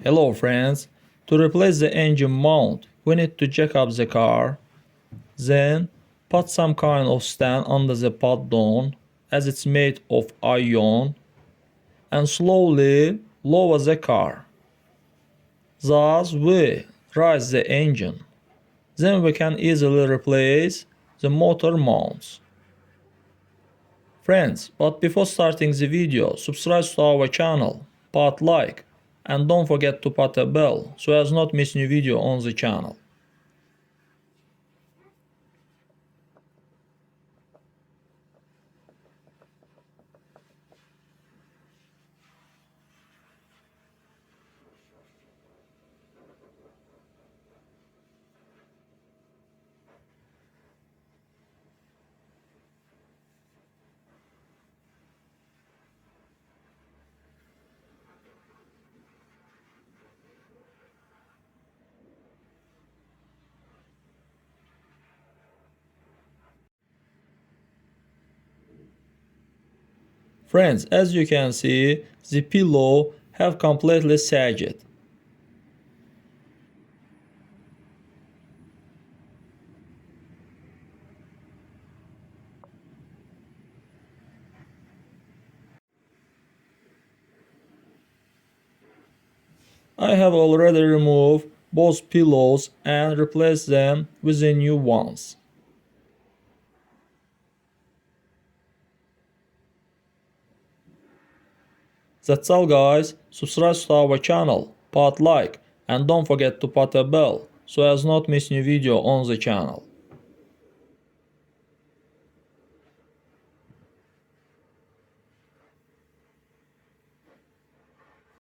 Hello friends, to replace the engine mount we need to jack up the car, then put some kind of stand under the paddon as it's made of iron and slowly lower the car. Thus we raise the engine. Then we can easily replace the motor mounts. Friends, but before starting the video, subscribe to our channel, put like, and don't forget to put a bell so as not miss new video on the channel. Friends, as you can see, the pillow have completely sagged. I have already removed both pillows and replaced them with the new ones. That's all guys, subscribe to our channel, put like, and don't forget to put a bell so as not miss new video on the channel.